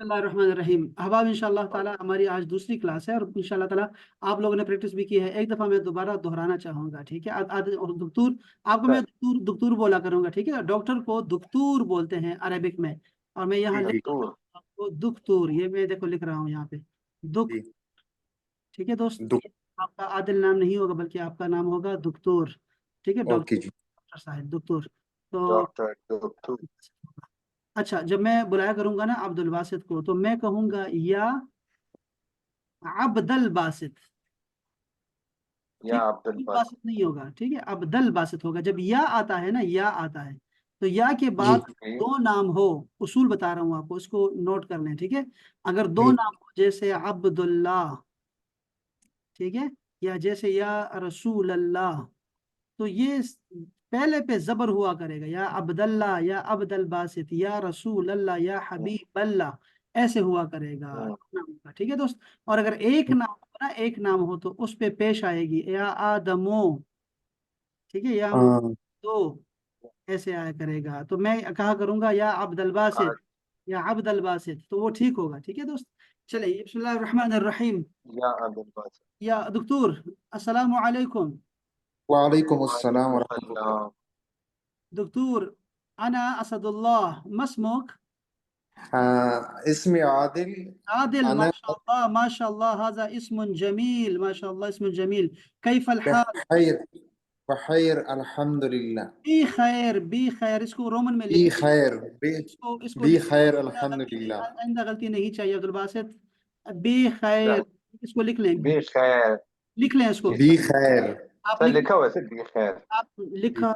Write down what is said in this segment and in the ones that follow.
बिस्मिल्लाहिर्रहमानिर्रहीम। अहबाब इंशाअल्लाह ताला हमारी आज दूसरी क्लास है और इंशाअल्लाह ताला आप लोगों ने प्रैक्टिस भी की है। एक दफ़ा मैं दोबारा दोहराना चाहूँगा, ठीक है। और दुक्तूर आपको मैं सर। दुक्तूर दुक्तूर बोला करूँगा, ठीक है। डॉक्टर को दुक्तूर बोलते हैं अरेबिक में। और मैं यहाँ जी लिख जी रहा हूँ आपको दुक्तूर, ये मैं देखो लिख रहा हूँ यहाँ पे दुख, जी। ठीक है दोस्त। दु- ये आपका आदिल नाम नहीं होगा बल्कि आपका नाम होगा दुक्तूर, ठीक है। ओके जी। डॉक्टर साहब दुक्तूर। तो डॉक्टर डॉक्टर। अच्छा, जब मैं बुलाया करूंगा ना अब्दुल बासित को, तो मैं कहूंगा या अब्दुल बासित, या ठीक। अब्दुल अब्दुल बासित। बासित नहीं होगा, ठीक है, अब्दुल बासित होगा। जब या आता है ना, या आता है, तो या के जी बाद जी दो नाम हो, उसूल बता रहा हूँ आपको, इसको नोट कर लें, ठीक है। अगर दो जी। नाम हो जैसे अब्दुल्ला, ठीक है, या जैसे या रसूल अल्लाह, तो ये पहले पे जबर हुआ करेगा, या अब्दुल्ला, या अब्दुल बासित, या रसूल अल्लाह, या हबीब अल्लाह, ऐसे हुआ करेगा हम्म, नाम का, ठीक है दोस्त। और अगर एक नाम हो ना, एक नाम हो, तो उस पे पेश आएगी या आदमो, ठीक है, या हाँ। दो, ऐसे आया करेगा। तो मैं कहा करूंगा या अब्दुल बासित, आज या अब्दुल बासित, तो वो ठीक होगा, ठीक है दोस्त। चलिए, बिस्मिल्लाहिर रहमानिर रहीम। या अब्दुल बासित। या दुक्तूर, अस्सलामु अलैकुम। वालेकुम अस्सलाम वालेकुम वरहमतुल्लाह। सलाम। दक्तूर, अना असदुल्लाह मस्मुक। इसमें आदिल। आदिल, अना माशाअल्लाह माशाअल्लाह, हाजा इस्मुन जमील, माशाअल्लाह इस्मुन जमील। कैफल हाल? बखैर। बखैर अल्हम्दुलिल्लाह। बी खैर, बी खैर, इसको रोमन में बी लिख, खैर बी इसको बी लिख, खैर आइंदा गलती, अल्हम्दुलिल्लाह। आइंदा गलती नहीं चाहिए अब्दुल बासित। बी खैर, इसको लिख लें, बेखैर। लिख लें इसको। जी बी खैर। आप सर लिख, लिखा हुआ है सर बेखैर। आप जी लिखा।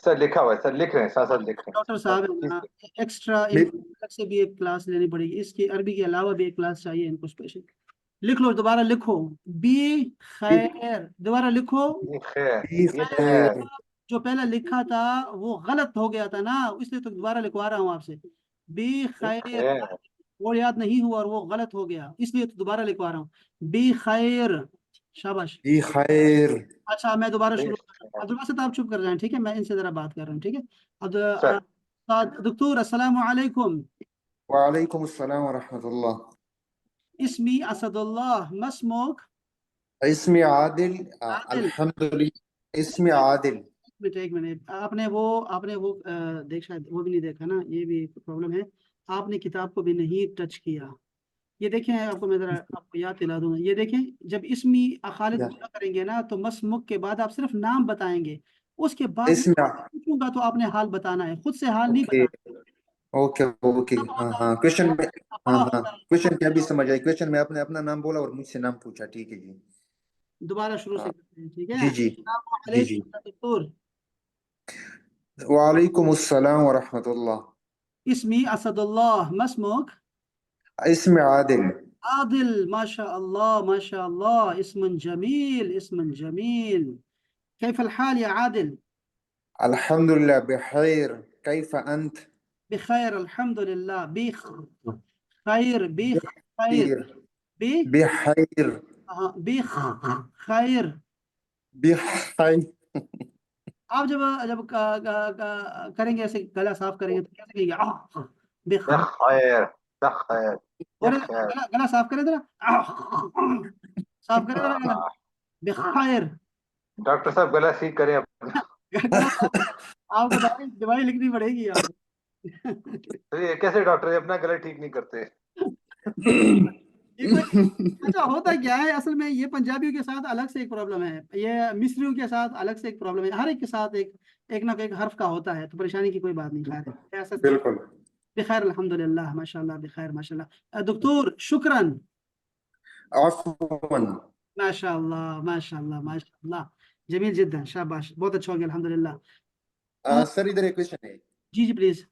सर लिखा हुआ है सर, लिख रहे हैं, साथ साथ लिख रहे हैं डॉक्टर सर, साहब है प्लीज। ना, एक्स्ट्रा बी इनको अलग से भी एक क्लास लेनी पड़ेगी, इसकी अरबी के अलावा भी एक क्लास चाहिए इनको स्पेशल। लिख लो, दोबारा लिखो, बी खैर, दोबारा लिखो। बेखैर। बी खैर, बेखैर। जो पहले लिखा था वो गलत हो गया था ना, इसलिए तो दोबारा लिखवा रहा हूँ आपसे। बी खैर, बेखैर। वो याद नहीं हुआ और वो गलत हो गया, इसलिए तो दोबारा लिखवा रहा हूँ। बी खैर, शाबाश। बी खैर। अच्छा, मैं दोबारा शुरू कर रहा हूँ। बेखैर। अब्दुल बासित आप चुप कर जाएं, ठीक है, मैं इनसे जरा बात कर रहा हूँ, ठीक है। अब सर। दक्तूर, अस्सलामु अलैकुम। वालेकुम अस्सलाम वरहमतुल्लाह। इसमी असदुल्लाह मस्मुक। इसमें आदिल। आदिल, अल्हम्दुलिल्लाह इसमें एक आदिल। मिनट, एक मिनट, आपने वो देख, शायद वो भी नहीं देखा ना, ये भी प्रॉब्लम है। आपने किताब को भी नहीं टच किया। ये देखें, आपको मैं जरा आपको याद दिला दूं, ये देखें, जब इसमी खालिद या पूरा करेंगे ना, तो मस्मुक के बाद आप सिर्फ नाम बताएंगे, उसके बाद मैं इसमें। पूछूंगा तो आपने हाल बताना है, खुद से हाल नहीं ओके बताना। Okay okay. तब हाँ होता है, हाँ क्वेश्चन में। हाँ तफा हाँ होता है, क्वेश्चन क्या भी समझ आई, क्वेश्चन में आपने अपना नाम बोला और मुझसे नाम पूछा, ठीक है जी। दोबारा शुरू से हाँ करते हैं, ठीक है। जी जी। अस्सलामु जी जी। अलैकुम या दक्तूर। वालेकुम अस्सलाम वरहमतुल्लाह। इसमी असदुल्लाह मस्मुक। इसमें आदिल। आदिल, माशा अल्लाह माशा अल्लाह, इस्मुन जमील इस्मुन जमील। कैफ हाल या आदिल? अल्हम्दुलिल्लाह बखैर। कैफ अंत। बखैर अल्हम्दुलिल्लाह, खैर, खैर, बखैर। बी, बखैर। हाँ, बी खैर। बखैर। आप जब जब करेंगे ऐसे, गला साफ करेंगे तो कैसे कहेंगे? बेखैर। बखैर। बखैर। और बखैर। गला गला साफ करें जरा, साफ करें जरा गला, बेखैर। डॉक्टर साहब गला ठीक करें अब। गला साफ, आपको दवाई दवाई लिखनी पड़ेगी आपको। तो ये कैसे डॉक्टर ये अपना गला ठीक नहीं करते? ये कोई, अच्छा, होता क्या है असल में, ये पंजाबियों के साथ अलग से एक प्रॉब्लम है, ये मिस्रियों के साथ अलग से एक प्रॉब्लम है, हर एक के साथ एक एक ना एक हर्फ का होता है, तो परेशानी की कोई बात नहीं, खैर ऐसा नहीं। बिल्कुल। बखैर अल्हम्दुलिल्लाह, माशाल्लाह, बखैर माशाल्लाह। दक्तूर, शुक्रन। अफवन। माशाल्लाह माशाल्लाह माशाल्लाह, जमील जिद्दन, शाबाश, बहुत अच्छा हो गया अल्हम्दुलिल्लाह। तो सर इधर एक क्वेश्चन है। जी जी प्लीज।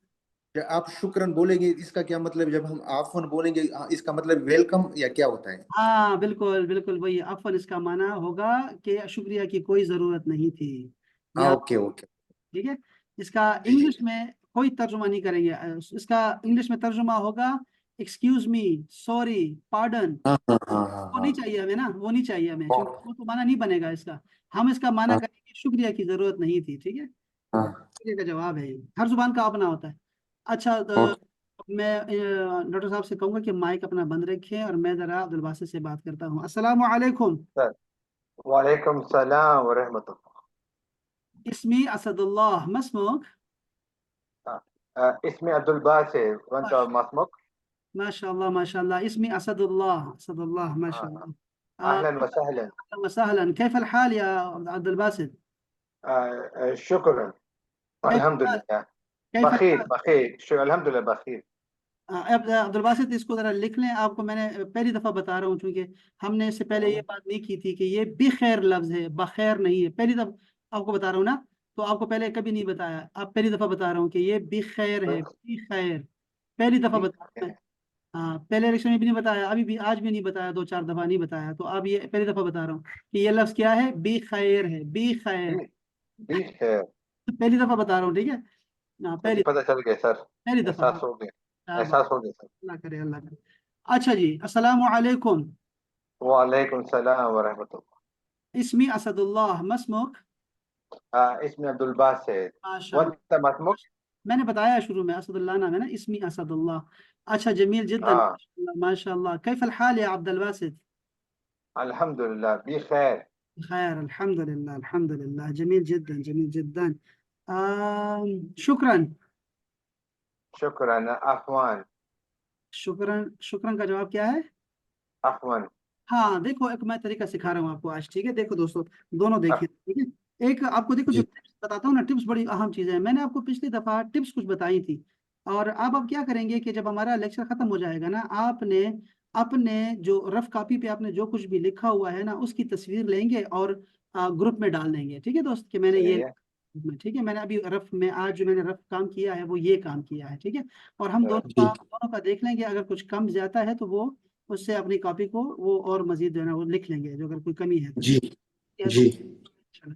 जब आप शुक्रन बोलेंगे इसका क्या मतलब, जब हम आफवन बोलेंगे इसका मतलब वेलकम या क्या होता है? हाँ बिल्कुल बिल्कुल, वही अफन इसका माना होगा कि शुक्रिया की कोई जरूरत नहीं थी, या, ओके ओके। ठीक है। इसका जी जी। इंग्लिश में कोई तर्जुमा नहीं करेंगे, इसका इंग्लिश में तर्जुमा होगा एक्सक्यूज मी, सॉरी, पार्डन। हाँ हाँ हाँ हाँ वो नहीं चाहिए हमें ना, वो नहीं चाहिए हमें, हाँ वो तो माना नहीं बनेगा इसका। हम इसका माना हाँ करेंगे शुक्रिया की जरूरत नहीं थी, ठीक है। हाँ। शुक्रिया का जवाब है ये, हर जुबान का अपना होता है। अच्छा, ओके। मैं डॉक्टर साहब से कहूंगा कि माइक अपना बंद रखें और मैं जरा अब्दुल बासित से बात करता हूँ। अस्सलाम वालेकुम। सर वालेकुम सलाम व रहमतुल्लाह। इसमी असदुल्लाह मस्मुक। इसमें अब्दुल बासित वंत मसमुक। माशाल्लाह माशाल्लाह। इसमी असदुल्लाह असदुल्लाह माशाल्लाह। अहलन व सहलन। अहलन वसहलन। कैफ अलहाल या अब्दुल बासित? शुक्र कैफ अल्हम्दुलिल्लाह। कैफ बखीर अलहाल? बखीर अल्हम्दुलिल्लाह बखीर। अब्दुल बासित इसको जरा लिख लें। आपको मैंने पहली दफा बता रहा हूँ क्योंकि हमने इससे पहले ये बात नहीं की थी कि ये बिखैर लफ्ज है, बखैर नहीं है। पहली दफा आपको बता रहा हूँ ना, तो आपको पहले कभी नहीं बताया, अब पहली दफा बता रहा हूँ कि ये बिखैर है, बिखैर। पहली दफा बता रहा हूं मैं। हाँ, पहले इलेक्शन में भी नहीं बताया, अभी भी आज भी नहीं बताया, दो चार दफा नहीं बताया, तो अब ये पहली दफा बता रहा हूँ कि ये लफ्ज क्या है, बिखैर है, बिखैर। खैर। तो पहली दफा बता रहा हूँ, ठीक है। हाँ, जी पता चल गया सर। पहली दफा। एहसास हो गया, क्या बात। एहसास हो गया सर। अल्लाह करे, अल्लाह करे। अच्छा जी, अस्सलाम वालेकुम। वालेकुम सलाम व रहमतुल्लाह। इसमी असदुल्लाह मस्मुक। इसमें अब्दुल बासित माशाल्लाह। वंत मसमुक। मैंने बताया शुरू में असदुल्लाह नाम है ना, इसमी असदुल्लाह। अच्छा, जमील जिद्दन हाँ माशाल्लाह माशाल्लाह। कैफ हाल या अब्दुल बासित? अल्हम्दुलिल्लाह बखैर। खैर, अल्हम्दुलिल्लाह अल्हम्दुलिल्लाह। जमील जिद्दन जमील जिद्दन। शुक्रन। शुक्रन अफवान। शुक्रन शुक्रन का जवाब क्या है? अफवान। हाँ, देखो एक मैं तरीका सिखा रहा हूँ आपको आज, ठीक है। देखो दोस्तों, दोनों देखिए, ठीक है। एक आपको देखो, जो जी टिप्स बताता हूँ ना, टिप्स बड़ी अहम चीज़ है। मैंने आपको पिछली दफा टिप्स कुछ बताई थी, और अब क्या करेंगे कि जब हमारा लेक्चर खत्म हो जाएगा ना, आपने अपने जो रफ कॉपी पे आपने जो कुछ भी लिखा हुआ है ना, उसकी तस्वीर लेंगे और ग्रुप में डाल देंगे, ठीक है दोस्त, कि मैंने सही ये है। ठीक है, मैंने अभी रफ में आज जो मैंने रफ काम किया है वो ये काम किया है, ठीक है। और हम जी दोनों का देख लेंगे, अगर कुछ कम ज्यादा है तो वो उससे अपनी कॉपी को वो और मजीद जो है ना वो लिख लेंगे, जो अगर कोई कमी है तो, जी ठीक है जी तो। चलो,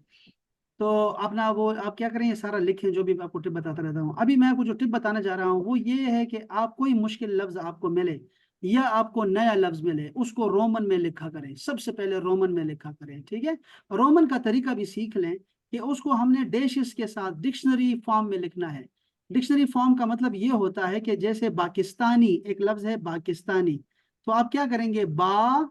तो अपना वो आप क्या करें, ये सारा लिखें जो भी आपको टिप बताता रहता हूँ। अभी मैं आपको जो टिप बताने जा रहा हूँ वो ये है कि आप कोई मुश्किल लफ्ज आपको मिले या आपको नया लफ्ज मिले, उसको रोमन में लिखा करें। सबसे पहले रोमन में लिखा करें, ठीक है। रोमन का तरीका भी सीख लें कि उसको हमने डैशेस के साथ डिक्शनरी फॉर्म में लिखना है। डिक्शनरी फॉर्म का मतलब ये होता है कि जैसे पाकिस्तानी एक लफ्ज है, पाकिस्तानी, तो आप क्या करेंगे, बा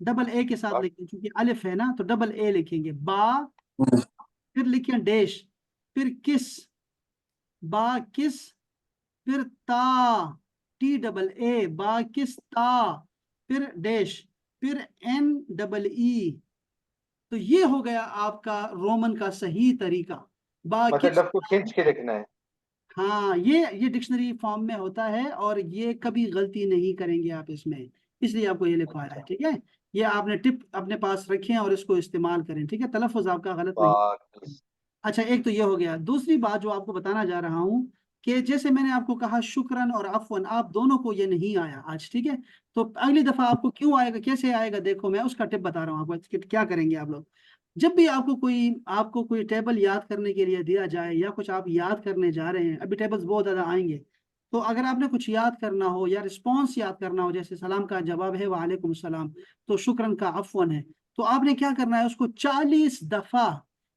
डबल ए के साथ लिखेंगे, क्योंकि अलिफ है ना, तो डबल ए लिखेंगे, बा, फिर लिखें डैश, फिर किस, बा किस, फिर ता, टी डबल ए, बा किस ता, फिर डैश, फिर एन डबल ई। तो ये हो गया आपका रोमन का सही तरीका, बा मतलब किस। लफ्ज को खींच के लिखना है। हाँ, ये डिक्शनरी फॉर्म में होता है, और ये कभी गलती नहीं करेंगे आप इसमें, इसलिए आपको ये लिखवाया है, अच्छा। ठीक है। ये आपने टिप अपने पास रखें और इसको इस्तेमाल करें, ठीक है। तलफ़ुज़ आपका गलत नहीं। बात। अच्छा, एक तो ये हो गया। दूसरी बात जो आपको बताना जा रहा हूँ कि जैसे मैंने आपको कहा शुक्रन और अफवन, आप दोनों को ये नहीं आया आज, ठीक है। तो अगली दफा आपको क्यों आएगा, कैसे आएगा, देखो मैं उसका टिप बता रहा हूँ आपको कि क्या करेंगे आप लोग। जब भी आपको कोई टेबल याद करने के लिए दिया जाए या कुछ आप याद करने जा रहे हैं, अभी टेबल्स बहुत ज्यादा आएंगे, तो अगर आपने कुछ याद करना हो या रिस्पॉन्स याद करना हो, जैसे सलाम का जवाब है वालेकुम सलाम, तो शुक्रन का अफवन है, तो आपने क्या करना है, उसको 40 दफा,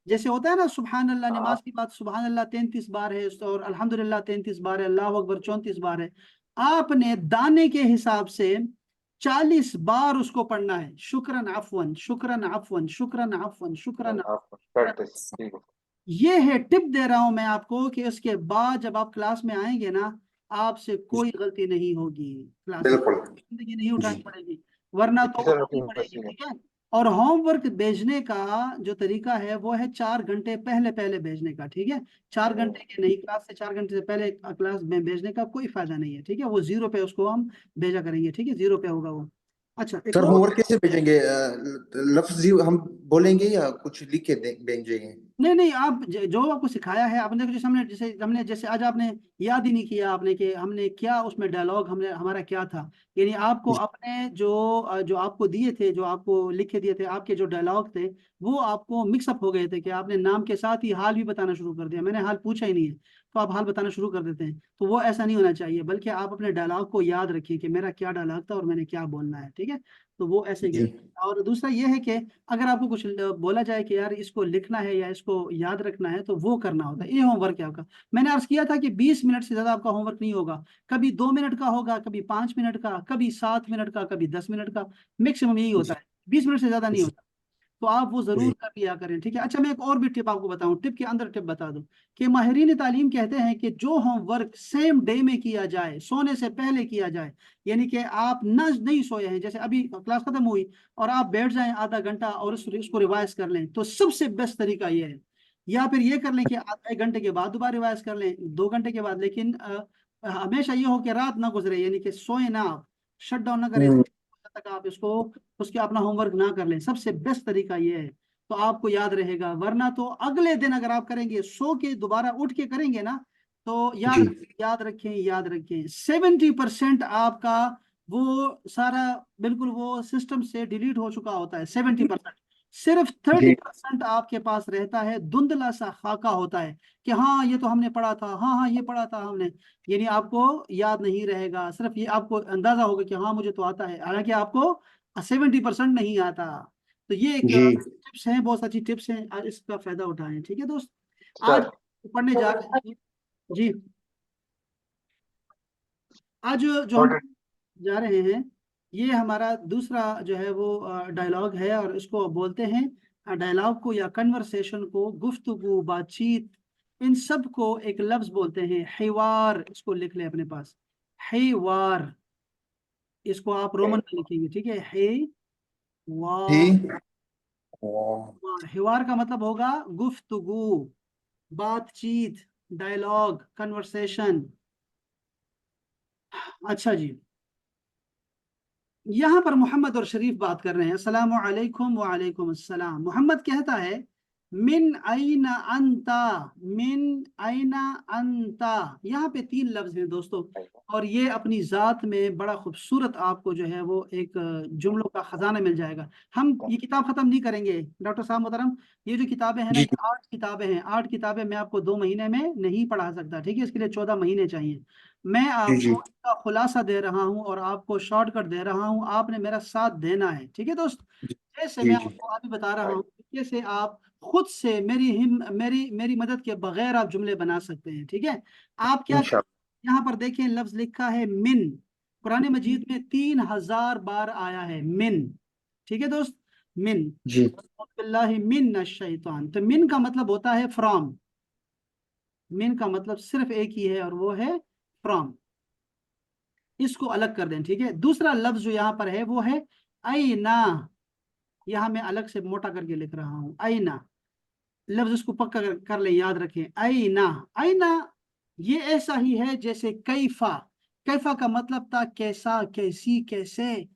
जैसे होता है ना सुबहान अल्लाह, हाँ नमाज की बात, सुबहान अल्लाह 33 बार है, और अल्हम्दुलिल्लाह 33 बार है, अल्लाह अकबर 34 बार है। आपने दाने के हिसाब से 40 बार उसको पढ़ना है, शुक्रन अफवन शुक्रन अफवन शुक्रन अफवन शुक्रन आप अफवन। प्रैक्टिस ठीक है। ये है टिप दे रहा हूं मैं आपको कि उसके बाद जब आप क्लास में आएंगे ना, आपसे कोई गलती नहीं होगी क्लास में, बिल्कुल जिंदगी नहीं जी उठानी पड़ेगी, वरना जी तो सर उठानी अपनी पड़ेगी, मशीन है। ठीक है। और होमवर्क भेजने का जो तरीका है वो है 4 घंटे पहले पहले भेजने का, ठीक है। 4 घंटे के नहीं, क्लास से 4 घंटे से पहले क्लास में भेजने का कोई फायदा नहीं है, ठीक है। वो 0 पे उसको हम भेजा करेंगे, ठीक है, 0 पे होगा वो। अच्छा, एक सर और। होमवर्क कैसे भेजेंगे लफ्ज हम बोलेंगे या कुछ लिख के भेजेंगे नहीं नहीं, आप जो आपको सिखाया है आपने, देखो जैसे आज आपने याद ही नहीं किया आपने कि हमने क्या उसमें डायलॉग हमने हमारा क्या था। यानी आपको अपने जो आपको दिए थे, जो आपको लिख के दिए थे, आपके जो डायलॉग थे, वो आपको मिक्सअप हो गए थे कि आपने नाम के साथ ही हाल भी बताना शुरू कर दिया, मैंने हाल पूछा ही नहीं है। तो आप हाल बताना शुरू कर देते हैं। तो वो ऐसा नहीं होना चाहिए, बल्कि आप अपने डायलॉग को याद रखिए कि मेरा क्या डायलॉग था और मैंने क्या बोलना है, ठीक है। तो वो ऐसे जी और दूसरा ये है कि अगर आपको कुछ बोला जाए कि यार इसको लिखना है या इसको याद रखना है, तो वो करना होता है। ये होमवर्क है आपका। मैंने अर्ज किया था कि 20 मिनट से ज्यादा आपका होमवर्क नहीं होगा। कभी 2 मिनट का होगा, कभी 5 मिनट का, कभी 7 मिनट का, कभी 10 मिनट का, मैक्सिमम यही होता जी है। 20 मिनट से ज्यादा नहीं जी होता। तो आप वो जरूर जी कर लिया करें, ठीक है। अच्छा, मैं एक और भी टिप आपको बताऊं, टिप के अंदर टिप बता दूं कि माहिरीन तालीम कहते हैं कि जो होमवर्क सेम डे में किया जाए, सोने से पहले किया जाए, यानी कि आप न नहीं सोए हैं, जैसे अभी क्लास खत्म हुई और आप बैठ जाएं आधा घंटा और इसको रिवाइज कर लें, तो सबसे बेस्ट तरीका ये है। या फिर ये कर लें कि आधे घंटे के बाद दोबारा रिवाइज कर लें, 2 घंटे के बाद, लेकिन हमेशा ये हो कि रात ना गुजरे, यानी कि सोए ना आप, शट डाउन ना करें हम्म, जब तक आप इसको उसके अपना होमवर्क ना कर लें। सबसे बेस्ट तरीका ये है, तो आपको याद रहेगा। वरना तो अगले दिन अगर आप करेंगे, सो के दोबारा उठ के करेंगे ना, तो जी याद रखें, याद रखें, 70% आपका वो सारा बिल्कुल वो सिस्टम से डिलीट हो चुका होता है। 70%, सिर्फ थर्टी जी परसेंट आपके पास रहता है, धुंधला सा खाका होता है कि हाँ ये तो हमने पढ़ा था, हाँ हाँ ये पढ़ा था हमने। यानी आपको याद नहीं रहेगा, सिर्फ ये आपको अंदाजा होगा कि हाँ मुझे तो आता है, हालांकि आपको 70% नहीं आता। तो ये एक जी टिप्स हैं, बहुत अच्छी टिप्स हैं, आज इसका फायदा उठाएं, ठीक है दोस्त। आज सर पढ़ने जा रहे हैं जी। आज जो हम थोड़े जा रहे हैं, ये हमारा दूसरा जो है वो डायलॉग है, और इसको बोलते हैं डायलॉग को या कन्वर्सेशन को, गुफ्तगू, बातचीत, इन सब को एक लफ्ज बोलते हैं हिवार। इसको लिख ले अपने पास, हिवार। इसको आप रोमन में लिखेंगे, ठीक है, जी हिवार। वाह, हिवार का मतलब होगा गुफ्तगू, बातचीत, डायलॉग, कन्वर्सेशन। अच्छा जी, यहाँ पर मोहम्मद और शरीफ बात कर रहे हैं। अस्सलामु अलैकुम व अलैकुम अस्सलाम। मोहम्मद कहता है मिन आइना अंता, मिन आइना अंता। यहाँ पे 3 लफ्ज हैं दोस्तों, और ये अपनी जात में बड़ा खूबसूरत आपको जो है वो एक जुमलों का खजाना मिल जाएगा। हम ये किताब खत्म नहीं करेंगे डॉक्टर साहब मोहतरम। ये जो किताबें हैं ना, जी ये 8 किताबें हैं। 8 किताबें मैं आपको 2 महीने में नहीं पढ़ा सकता, ठीक है। इसके लिए 14 महीने चाहिए। मैं जी जी आपको इसका खुलासा दे रहा हूँ और आपको शॉर्टकट दे रहा हूँ, आपने मेरा साथ देना है, ठीक है दोस्त। जैसे मैं जी जी आपको अभी बता रहा हूँ, जैसे आप खुद से मेरी मदद के बगैर आप जुमले बना सकते हैं, ठीक है। आप क्या करें, इंशाल्लाह यहाँ पर देखें लफ्ज लिखा है मिन। कुरान मजीद में 3000 बार आया है मिन, ठीक है दोस्त। मिन, जी बिल्लाहि मिन शैतान। तो मिन का मतलब होता है फ्रॉम। मिन का मतलब सिर्फ एक ही है, और वो है फ्रॉम। इसको अलग कर दें, ठीक है। दूसरा लफ्ज जो यहाँ पर है वो है आईना। यहाँ मैं अलग से मोटा करके लिख रहा हूँ, आईना। लफ्ज इसको पक्का कर ले, याद रखें, आईना। आईना ये ऐसा ही है जैसे कैफा। कैफा का मतलब था कैसा, कैसी, कैसे।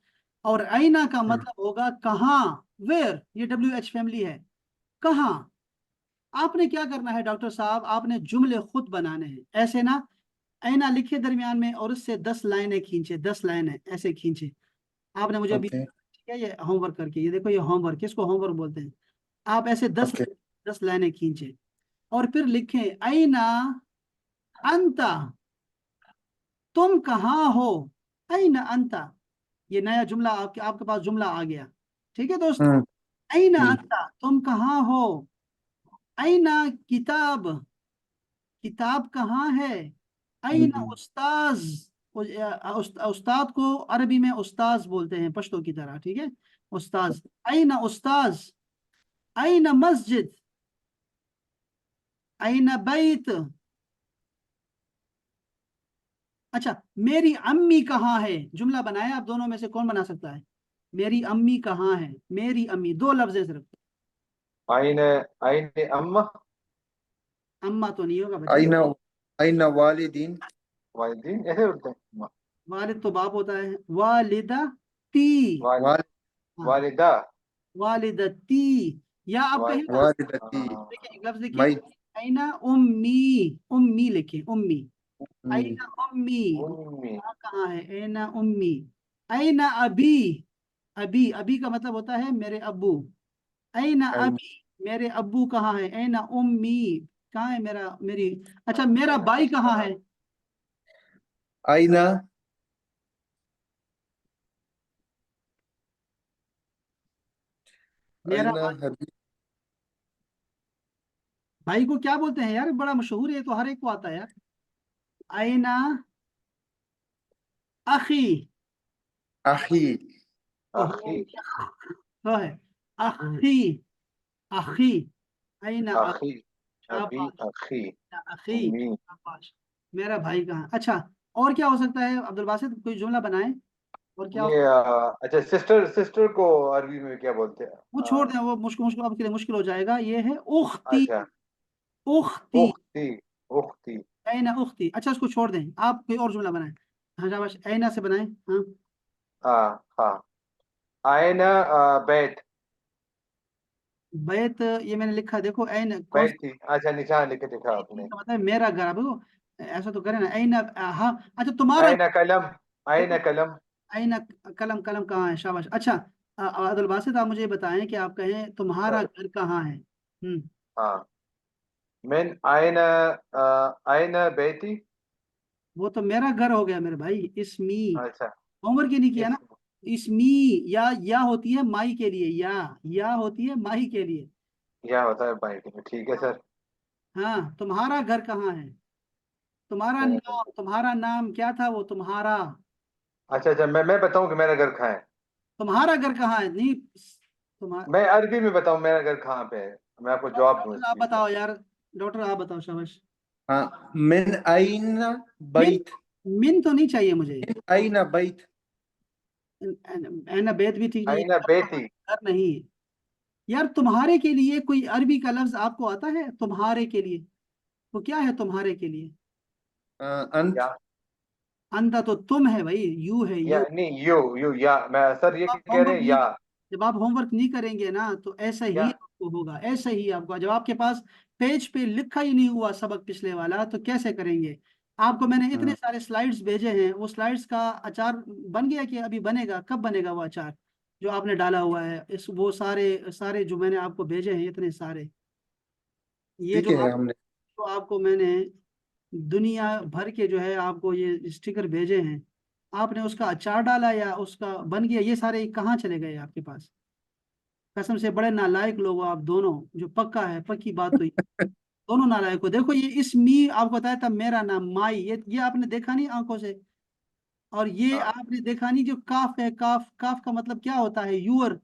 और आईना का हम्म, मतलब होगा कहाँ, वेयर। ये WH फैमिली है, कहाँ। आपने क्या करना है डॉक्टर साहब, आपने जुमले खुद बनाने हैं ऐसे ना। आईना लिखे दरमियान में और उससे 10 लाइनें खींचे, 10 लाइनें ऐसे खींचे। आपने मुझे अभी, ओके ठीक है, ये होमवर्क करके, ये देखो, ये होमवर्क, किसको होमवर्क बोलते हैं। आप ऐसे दस ओके 10 लाइनें खींचे और फिर लिखें आईना अंता, तुम कहाँ हो। आईना अंता, ये नया जुमला आपके आपके पास जुमला आ गया, ठीक है दोस्त। हम्म आईना जी अंता, तुम कहाँ हो। आईना किताब, किताब कहाँ है। आईना हम्म, उस्ताज, उस्ताद को अरबी में उस्ताज बोलते हैं पश्तो की तरह, ठीक है, उस्ताज। आईना उस्ताज, आईना मस्जिद, आईना बैत। अच्छा, मेरी अम्मी कहाँ है। जुमला बनाया, आप दोनों में से कौन बना सकता है। मेरी अम्मी कहाँ है, मेरी अम्मी, 2 लफ्ज है सिर्फ। आईने आईने अम्मा अम्मा तो नहीं होगा बच्चा। आईना आईना वालिदीन वालिदीन ऐसे बोलते हैं अम्मा वालिद तो बाप होता है, वालिदा ती। वाल वाल हाँ, वालिदा वालिदती। या आप कहें ना, वालिदती देखिए एक लफ्ज लिखिए, माई आईना उम्मी। उम्मी लिखिए, उम्मी। हम्म, आईना उम्मी, उम्मी माँ कहाँ है, आईना उम्मी। आईना अबी, अबी, अबी का मतलब होता है मेरे अब्बू। आईना आई अबी, मेरे अब्बू कहाँ है। आईना उम्मी, कहाँ है मेरा मेरी, अच्छा मेरा भाई कहाँ है? आईना मेरा आईना भाई, हबीब भाई को क्या बोलते हैं यार, बड़ा मशहूर है ये तो, हर एक को आता है यार। आईना अखी। आखी ओहो, अखी तो है अखी, अखी, आईना अखी, अखी अबी शाबाश, अखी अखी, उम्मी। शाबाश। मेरा भाई कहाँ, अच्छा। और क्या हो सकता है अब्दुल बासित, कोई जुमला बनाए, और क्या हो? ये अच्छा, सिस्टर सिस्टर को अरबी में क्या बोलते हैं? वो छोड़ दें, वो मुश्किल मुश्किल आपके लिए मुश्किल हो जाएगा। ये है उख्ती, अच्छा, उख्ती, उख्ती उख्ती। ऐना उख्ती, अच्छा उसको छोड़ दें, आप कोई और जुमला बनाएं। हाँ शाबाश, ऐना से बनाएं। हाँ, हाँ हाँ। आयना बैत। बैत, ये मैंने लिखा देखो, ऐन कौन बैत सा? थी, अच्छा निशान लिखे दिखा आपने। का मतलब है मेरा घर, अब देखो ऐसा तो करे ना, ऐना, हाँ अच्छा तुम्हारा आयना कलम। आयना देखो, कलम। ऐना कलम, कलम कहाँ है, शाबाश, अच्छा। अब्दुल बासित आप मुझे बताएं कि आप कहें तुम्हारा सर, घर कहाँ है। हाँ। मिन आयना आयना बैती। वो तो मेरा घर हो गया मेरे भाई, इसमी, अच्छा, होमवर्क ही नहीं किया ना। इस इसमी, या होती है माई के लिए, या होती है माई के लिए। यह होता है बाइक में, ठीक है हाँ, सर। हाँ, तुम्हारा घर कहाँ है, हम्म, तुम्हारा नाम क्या था वो तुम्हारा, अच्छा अच्छा, मैं बताऊं कि मेरा घर कहाँ है? तुम्हारा घर कहाँ है, नहीं तुम्हारा। मैं अरबी में बताऊं मेरा घर कहाँ पे है? मैं आपको जवाब दूं डॉक्टर आप इसकी। बताओ यार, डॉक्टर आप बताओ, शाबाश। हाँ मिन आईना मिन, बैत मिन तो नहीं चाहिए मुझे, आईना बैत एना बेत भी ठीक नहीं आईना है, बेती। घर नहीं है। यार तुम्हारे के लिए कोई अरबी का लफ्ज आपको आता है, तुम्हारे के लिए, तो क्या है तुम्हारे के लिए? अंत या अंधा तो तुम है भाई, यू है या यू। नहीं, यू या मैं सर ये आप कह रहे होमवर्क हैं नहीं, या। जब आप होमवर्क नहीं करेंगे ना तो ऐसा या ही आपको होगा, ऐसा ही आपको, जब आपके पास पेज पे लिखा ही नहीं हुआ सबक पिछले वाला तो कैसे करेंगे? आपको मैंने इतने सारे स्लाइड्स भेजे हैं, वो स्लाइड्स का अचार बन गया कि अभी बनेगा? कब बनेगा वो अचार जो आपने डाला हुआ है, इस वो सारे सारे जो मैंने आपको भेजे हैं इतने सारे, ये ठीक है हमने जो आपको मैंने दुनिया भर के जो है आपको ये स्टिकर भेजे हैं, आपने उसका अचार डाला या उसका बन गया? ये सारे कहाँ चले गए आपके पास? कसम से बड़े नालायक लोग हो आप दोनों, जो पक्का है, पक्की बात तो ये, दोनों नालायक हो। देखो ये इस मी आपको बताया था, मेरा नाम माई, ये आपने देखा नहीं आंखों से, और ये हाँ, आपने देखा नहीं जो काफ है, काफ, काफ का मतलब क्या होता है, यूर,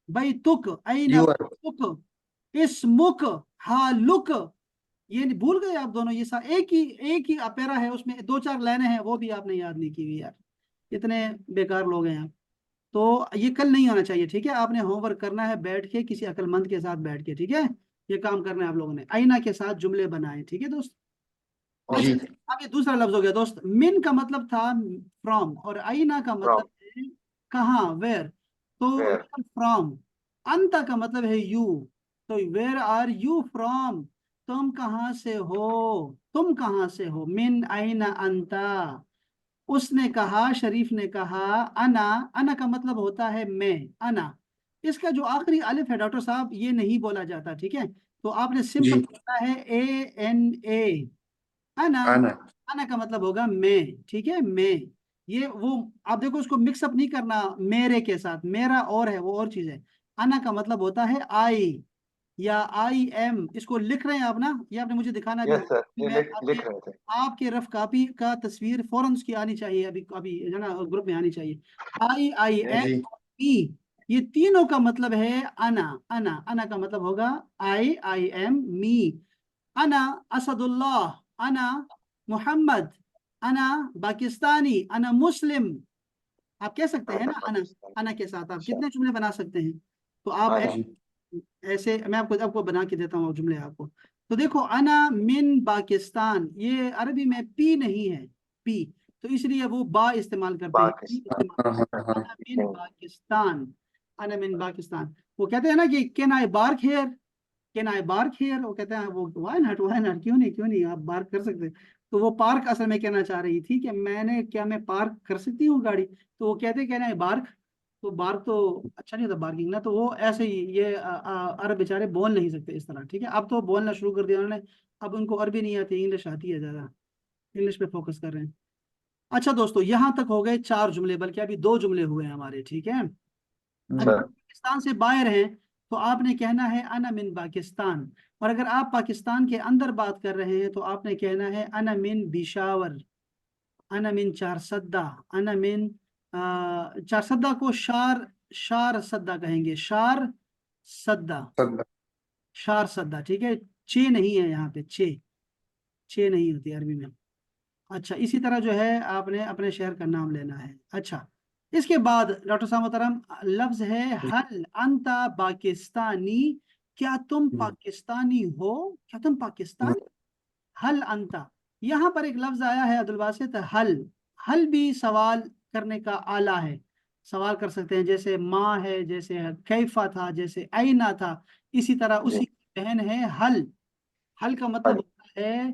भाई तुक, ऐना यूर तुक, इस मुक, हा लुक, ये नहीं भूल गए आप दोनों? ये एक ही अपेरा है, उसमें दो चार लाइनें हैं, वो भी आपने याद नहीं की हुई यार, इतने बेकार लोग हैं आप। तो ये कल नहीं होना चाहिए, ठीक है? आपने होमवर्क करना है बैठ के, किसी अक्लमंद के साथ बैठ के, ठीक है? ये काम करना है आप लोगों ने, आईना के साथ जुमले बनाए, ठीक है दोस्त? अच्छा, जी अब ये दूसरा लफ्ज हो गया दोस्त, मिन का मतलब था फ्रॉम, और आईना का मतलब फ्रॉम है कहाँ, वेयर, तो वेयर। फ्रॉम। अंता का मतलब है यू, तो वेयर आर यू फ्रॉम, तुम कहाँ से हो, तुम कहाँ से हो, मिन आईना अंता। उसने कहा, शरीफ ने कहा, अना, अना का मतलब होता है मैं, अना, इसका जो आखिरी अलिफ है डॉक्टर साहब ये नहीं बोला जाता, ठीक है? तो आपने सिंपल जी बोलना है ANA, अना, आना अना का मतलब होगा मैं, ठीक है, मैं। ये वो, आप देखो उसको मिक्सअप नहीं करना मेरे के साथ, मेरा और है वो और चीज है। अना का मतलब होता है आई, या IM, इसको लिख रहे हैं आप ना, ये आपने मुझे दिखाना भी यस होगा सर, कि ये मैं आपके लिख रहे थे। आपके रफ कॉपी का तस्वीर फौरन उसकी आनी चाहिए, अभी अभी जो ना ग्रुप में आनी चाहिए। IIM जी मी, ये तीनों का मतलब है अना, अना, अना का मतलब होगा IIM मी। अना असदुल्लाह, अना मोहम्मद, अना पाकिस्तानी, अना मुस्लिम, आप कह सकते हैं आना ना अना, पाकिस्तान। अना के साथ आप अच्छा। कितने जुमले बना सकते हैं? तो आप आना। जी ऐसे, मैं आपको आपको बना के देता हूँ जुमले आपको। तो देखो, अना मिन पाकिस्तान, ये अरबी में पी नहीं है, पी, तो इसलिए वो बा इस्तेमाल करते हैं, पी पाकिस्तान। इस्तेमाल हाँ करते हाँ हैं। हाँ अना मिन पाकिस्तान, अना मिन पाकिस्तान। वो कहते हैं ना कि can I bark here, can I park here, वो कहते हैं वो वाई नॉट, वाई नॉट, क्यों नहीं, क्यों नहीं, आप पार्क कर सकते हैं। तो वो पार्क असल में कहना चाह रही थी कि क्या मैं पार्क कर सकती हूँ गाड़ी, तो वो कहते कहना है बार्क, तो बार्क तो अच्छा नहीं होता बार्किंग ना, तो वो ऐसे ही ये अरब बेचारे बोल नहीं सकते इस तरह, ठीक है? अब तो बोलना शुरू कर दिया उन्होंने, अब उनको अरबी नहीं आती, इंग्लिश आती है, ज़्यादा इंग्लिश पे फोकस कर रहे हैं। अच्छा दोस्तों, यहाँ तक हो गए 4 जुमले, बल्कि अभी 2 जुमले हुए हैं हमारे, ठीक है। अगर आप पाकिस्तान से बाहर हैं तो आपने कहना है अना मिन पाकिस्तान, और अगर आप पाकिस्तान के अंदर बात कर रहे हैं तो आपने कहना है अना मिन बिशावर, अना मिन चारसद्दा, अना मिन चारसद्दा को शार शार सद्दा कहेंगे, शार सद्दा, शार सद्दा, ठीक है। चे नहीं है यहाँ पे, चे नहीं होती अरबी में। अच्छा, इसी तरह जो है आपने अपने शहर का नाम लेना है। अच्छा, इसके बाद डॉक्टर साहब मोहतरम, लफ्ज है हल अंता पाकिस्तानी, क्या तुम पाकिस्तानी हो, क्या तुम पाकिस्तानी, हल अंता। यहाँ पर एक लफ्ज आया है अब्दुल बासित, हल। हल भी सवाल करने का आला है, सवाल कर सकते हैं, जैसे माँ है, जैसे कैफा था, जैसे आईना था, इसी तरह जी उसी की बहन है हल। हल का मतलब हल होता है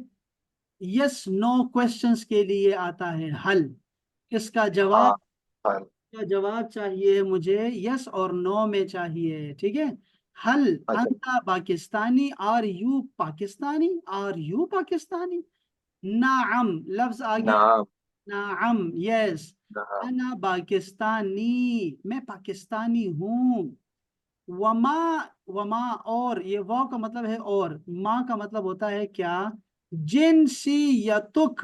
यस नो क्वेश्चंस के लिए आता है हल। इसका हाँ जवाब, हल का जवाब चाहिए मुझे यस और नो में चाहिए, ठीक है। हल अच्छा अंता Pakistani, are you Pakistani, are you Pakistani. नाम लफ्ज आ गया, नाम नाम यस। नाम अना पाकिस्तानी, मैं पाकिस्तानी हूँ। वमा, वमा और, ये वाव का मतलब है और, माँ का मतलब होता है क्या, जिनसियतुक।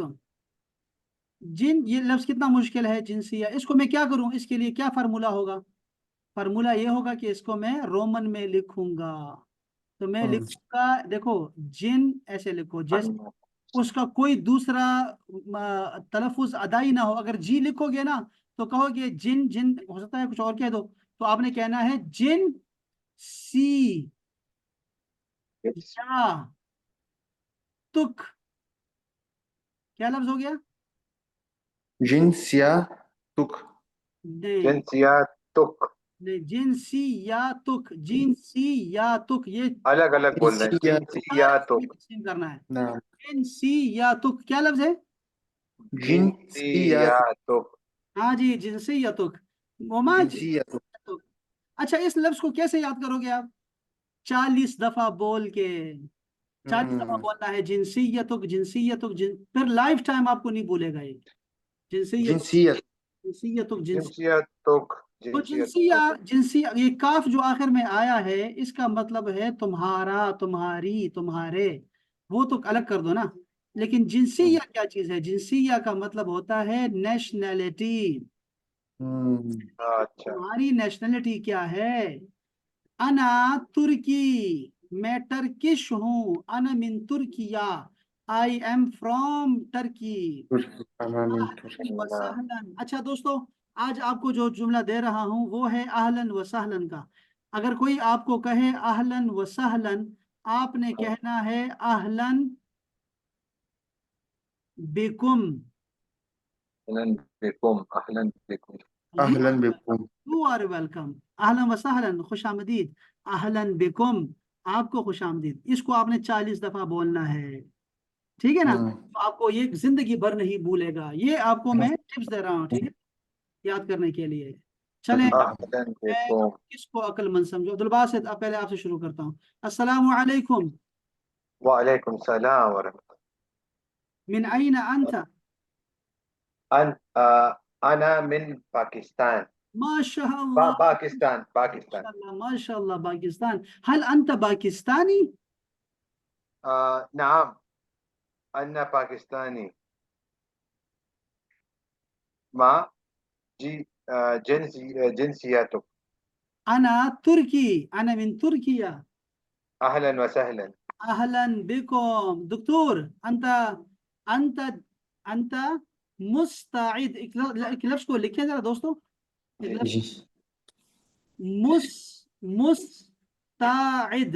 जिन, ये लफ्ज कितना मुश्किल है, जिनसिया, इसको मैं क्या करूं, इसके लिए क्या फार्मूला होगा। फार्मूला ये होगा कि इसको मैं रोमन में लिखूंगा। तो मैं लिखूंगा, देखो, जिन ऐसे लिखो जैसे अन- उसका कोई दूसरा तलफुज अदा ही ना हो। अगर जी लिखोगे ना तो कहोगे जिन, जिन हो सकता है कुछ और कह दो, तो आपने कहना है जिन सी या तुक। क्या लफ्ज हो गया, जिनसिया तुक। नहीं, जिनसियात तुक नहीं, जिनसी या तुक, जिनसी या तुक, ये अलग अलग बोल रहे हैं जिनसिया तुक सारे जिनसियात तुक तकसीम करना है। नाम। जिनसी या तुक क्या लफ्ज है, जिनसिया जिनसियात तुक हाँ जी, जिनसी या तुक, मोमा जिनसिया तुक। तुक। अच्छा, इस लफ्ज को कैसे याद करोगे आप, 40 दफा बोल के, 40 दफा बोलना है, जिनसियतुक जिनसियतुक फिर लाइफ टाइम आपको नहीं भूलेगा ये, जिनसियतुक जिनसिया जिनसियतुक जिनसी। जिनसियात तुक तो जिनसियत जिनसिया, तुक जिनसिया, ये काफ जो आखिर में आया है, इसका मतलब है तुम्हारा, तुम्हारी, तुम्हारे, वो तो अलग कर दो ना। लेकिन जिनसिया क्या चीज है, जिनसिया का मतलब होता है नेशनैलिटी। अच्छा तुम्हारी नेशनैलिटी क्या है, अना तुर्की, मैं टर्किश हूँ, अना मिन तुर्किया, आई एम फ्रॉम टर्की। अहलन व अल्लाह सहलन। अच्छा दोस्तों, आज आपको जो जुमला दे रहा हूँ वो है अहलन व सहलन का। अगर कोई आपको कहे अहलन व सहलन, आपने कहना है अहलन बिकुम। अहलन बिकुम अहलन बिकुम यू अहलन बिकुम। यू आर वेलकम, अहलन व सहलन, खुश आमदीद, अहलन बिकुम, आपको खुश आमदीद। इसको आपने 40 दफा बोलना है, ठीक है ना। तो आपको ये जिंदगी भर नहीं भूलेगा, ये आपको मैं टिप्स दे रहा हूँ, ठीक है, याद करने के लिए। चलें, अहलन मैं बिकुम अब किसको अक्लमंद समझो, अब्दुल बासित, अब पहले आपसे शुरू करता हूँ। अस्सलामु अलैकुम, वालेकुम सलाम व रहमतुल्लाह मिन अइन अंत। अन अना मिन पाकिस्तान माशाअल्लाह, पाकिस्तान पाकिस्तान माशाअल्लाह, माशाअल्लाह, पाकिस्तान। हल अंत पाकिस्तानी, नाम अन्ना पाकिस्तानी माँ जी जिनसियातुक अना तुर्की, अना मिन तुर्किया, अहलन व सहलन अहलन बिकुम। दक्तूर, अंत, अंत, अंत मुस्ताइद। एक लफ्ज को लिखे जरा दोस्तों, एक लफ्ज, जी। मुस मुस्ताइद।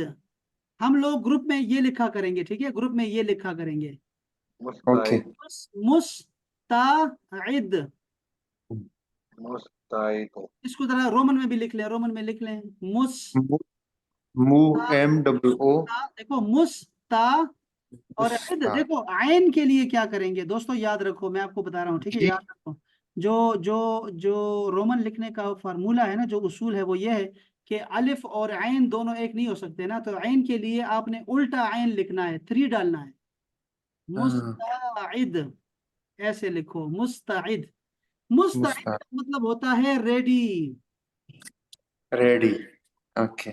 हम लोग ग्रुप में ये लिखा करेंगे, ठीक है, ग्रुप में ये लिखा करेंगे, ओके। मुस्ताइद मुस्ताइद। मुस्ताइद इसको जरा रोमन में भी लिख लें, रोमन में लिख लें, मू एम डब्ल्यू ओ देखो मुस्ता, और इद, मुस्ता। देखो आयन के लिए क्या करेंगे दोस्तों, याद रखो, मैं आपको बता रहा हूँ, ठीक है, जी। याद रखो। जो जो जो रोमन लिखने का फार्मूला है ना, जो उसूल है, वो ये है कि अलिफ और आयन दोनों एक नहीं हो सकते ना, तो आयन के लिए आपने उल्टा आयन लिखना है, 3 डालना है, हाँ, मुस्ताइद, ऐसे लिखो मुस्ताइद। मुस्ताइद मुस्ताद, का मतलब होता है रेडी। रेडी। ओके।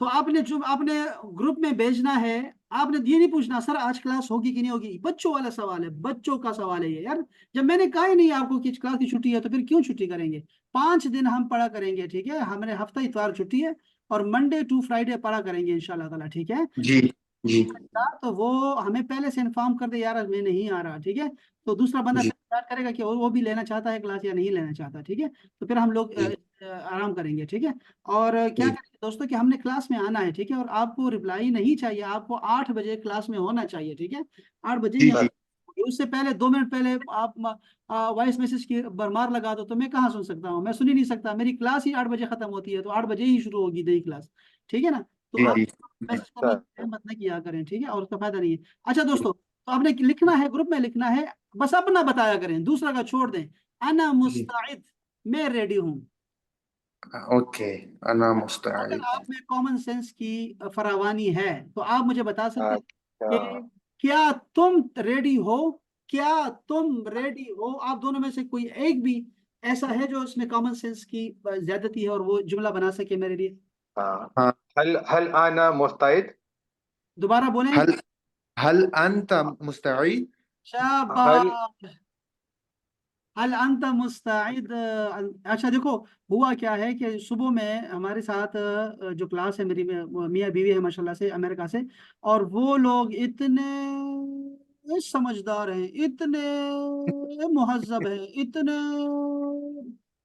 तो आपने जो आपने ग्रुप में भेजना है, आपने ये नहीं पूछना सर आज क्लास होगी कि नहीं होगी। बच्चों वाला सवाल है, बच्चों का सवाल है ये यार। जब मैंने कहा ही नहीं आपको कि क्लास की छुट्टी है तो फिर क्यों छुट्टी करेंगे। 5 दिन हम पढ़ा करेंगे, ठीक है। हमने हफ्ता इतवार छुट्टी है और मंडे टू फ्राइडे पढ़ा करेंगे इंशाल्लाह ताला, ठीक है। जी जी तो वो हमें पहले से इन्फॉर्म कर दे यार आज मैं नहीं आ रहा, ठीक है। तो दूसरा बंदा जी फिर बात करेगा कि वो भी लेना चाहता है क्लास या नहीं लेना चाहता, ठीक है। तो फिर हम लोग जी आराम करेंगे, ठीक है। और क्या जी करेंगे दोस्तों कि हमने क्लास में आना है, ठीक है। और आपको रिप्लाई नहीं चाहिए, आपको 8 बजे क्लास में होना चाहिए, ठीक है। 8 बजे ही जी आप, जी उससे पहले 2 मिनट पहले आप वॉइस मैसेज की बरमार लगा दो तो मैं कहाँ सुन सकता हूँ, मैं सुन ही नहीं सकता। मेरी क्लास ही 8 बजे खत्म होती है, तो 8 बजे ही शुरू होगी नई क्लास, ठीक है ना। तो जी आप जी मैसेज करने सर की हिम्मत नहीं किया करें, ठीक है, और उसका फायदा नहीं है। अच्छा दोस्तों, तो आपने लिखना है, ग्रुप में लिखना है, बस अपना बताया करें, दूसरा का छोड़ दें। अना जी। मुस्तइद, मैं रेडी हूँ। ओके, अना अगर मुस्तईद। आप में कॉमन सेंस की फरावानी है तो आप मुझे बता सकते हैं अच्छा कि क्या तुम रेडी हो, क्या तुम रेडी हो। आप दोनों में से कोई एक भी ऐसा है जो उसमें कॉमन सेंस की ज्यादती है और वो जुमला बना सके मेरे लिए। हाँ हाँ। हल हल आना मुस्तैद दोबारा बोलेंगे। हल हल अंत मुस्तईद। हल शाबाश। हल अंत मुस्तइद। अच्छा देखो, हुआ क्या है कि सुबह में हमारे साथ जो क्लास है, मेरी मियाँ बीवी है माशाल्लाह से अमेरिका से। और वो लोग इतने समझदार हैं, इतने मुहज्जब हैं, इतने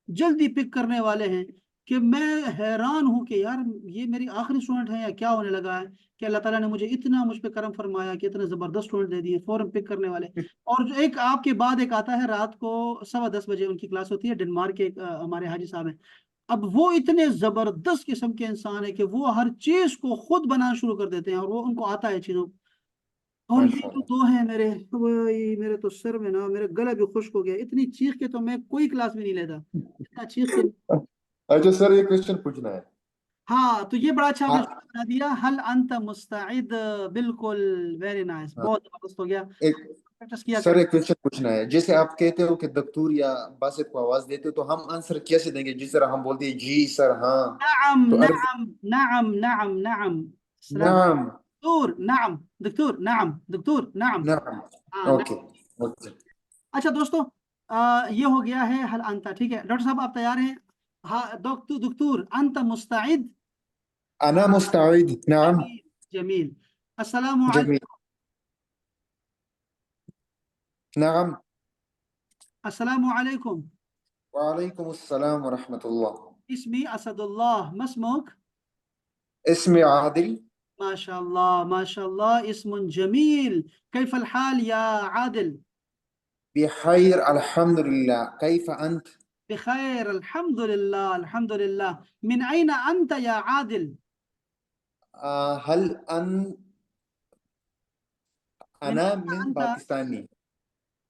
जल्दी पिक करने वाले हैं कि मैं हैरान हूं कि यार ये मेरी आखिरी स्टूडेंट है या क्या होने लगा है। कि अल्लाह ताला ने मुझे इतना मुझ पे करम फरमाया कि इतने जबरदस्त स्टूडेंट दे दिए फौरन पिक करने वाले। और जो एक आपके बाद एक आता है रात को 10:15 बजे उनकी क्लास होती है, डेनमार्क के हमारे हाजी साहब हैं। अब वो इतने जबरदस्त किस्म के इंसान है कि वो हर चीज को खुद बनाना शुरू कर देते हैं और वो उनको आता है चीजों। और ये जो माशाल्लाह। दो हैं मेरे, वही मेरे तो सर में ना मेरे गला भी खुश्क हो गया। इतनी चीख के तो मैं कोई क्लास भी नहीं लेता, इतना चीख के। अच्छा सर, एक क्वेश्चन पूछना है। हाँ तो ये बड़ा अच्छा आपने हाँ। बता दिया, हल अंत मुस्तइद। बिल्कुल, वेरी नाइस, हाँ, बहुत जबरदस्त हो गया। एक प्रैक्टिस किया सर, करें। एक क्वेश्चन पूछना है। जैसे आप कहते हो कि दक्तूर या बासित को आवाज देते हो, तो हम आंसर कैसे देंगे? जिस तरह हम बोलते हैं जी सर, हाँ। नअम तो अर्ज नअम नअम नअम नअम। सलाम। नाम। दक्तूर नअम, दक्तूर नअम, दक्तूर नअम। नाम। हाँ नअम। ओके। ओके। अच्छा दोस्तों, ये हो गया है हल अंता, ठीक है। डॉक्टर साहब आप तैयार हैं? हाँ दक्तूर, दक्तूर अंत मुस्तइद। अना मुस्तईद, नाम। जमील, जमील। अस्सलामु जमील। अलैकुम। नाम। अस्सलामु अलैकुम। वालेकुम अस्सलाम व रहमतुल्लाह। इसमी असदुल्लाह मस्मुक। इसमें आदिल। माशाल्लाह माशाल्लाह, इस्मुन जमील। कैफल हाल या आदिल? बिखैर अल्हम्दुलिल्लाह, कैफ अंत? बखैर अल्हम्दुलिल्लाह अल्हम्दुलिल्लाह। मिन अइन अंत या आदिल? हल अन मिन अना अइन मिन अंत, पाकिस्तानी।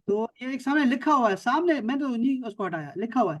तो ये एक सामने लिखा हुआ है, सामने मैं तो नहीं उसको हटाया, लिखा हुआ है।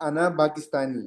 अना पाकिस्तानी।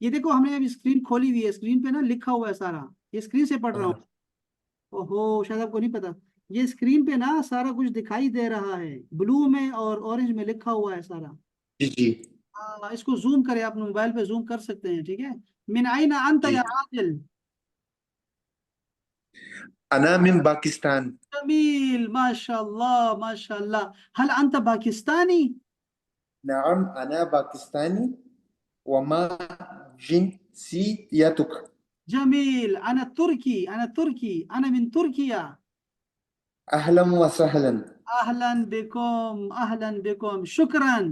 ये देखो हमने अभी स्क्रीन खोली हुई है, स्क्रीन पे ना लिखा हुआ है सारा। ये स्क्रीन से पढ़ रहा हूँ। हाँ, ओहो शायद आपको नहीं पता। ये स्क्रीन पे ना सारा कुछ दिखाई दे रहा है, ब्लू में और ऑरेंज में लिखा हुआ है सारा। जी जी हाँ इसको जूम करें, आप मोबाइल पे जूम कर सकते हैं, ठीक है। मिन आइना अंत जी। या आदिल? अना मिन पाकिस्तान। जमील, माशाल्लाह माशाल्लाह। हल अंत पाकिस्तानी? नाम अना पाकिस्तानी। वमा जिनसियतुक? जमील। अना तुर्की, अना तुर्की, अना मिन तुर्किया। अहलन व सहलन। अहलन बिकुम, अहलन बिकुम, शुक्रन।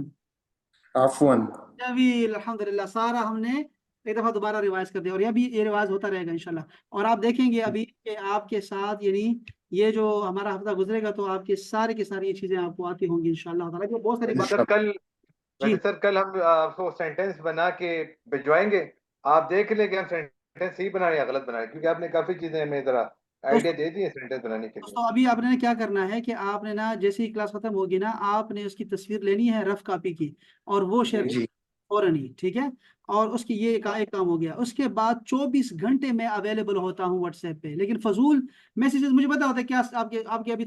अफवन। जमील, अल्हम्दुलिल्लाह। सारा हमने एक दफा दोबारा रिवाइज कर दिया और ये रिवाज होता रहेगा इंशाल्लाह। और आप देखेंगे अभी कि आपके साथ यानी ये जो हमारा हफ्ता गुजरेगा तो आपके सारे की सारी ये चीजें आपको आती होंगी इंशाल्लाह ताला। जो बहुत सारी बात। सर कल जी वैसे सर कल हम आपको सेंटेंस बना के भिजवाएंगे, आप देख लें कि हम सेंटेंस सही बना रहे हैं या गलत बना रहे हैं, क्योंकि आपने काफी चीजें हमें जरा आइडिया दोस्तों, दे दी है सेंटेंस बनाने के लिए। दोस्तों अभी आपने क्या करना है कि आपने ना जैसे ही क्लास खत्म होगी ना, आपने उसकी तस्वीर लेनी है रफ कॉपी की, और वो शेयर जी जी फौरन ही, ठीक है। और उसकी ये एक काम हो गया। उसके बाद 24 घंटे में अवेलेबल होता हूँ व्हाट्सएप पे, लेकिन फजूल मैसेजेस मुझे पता होता है क्या आपके आपके अभी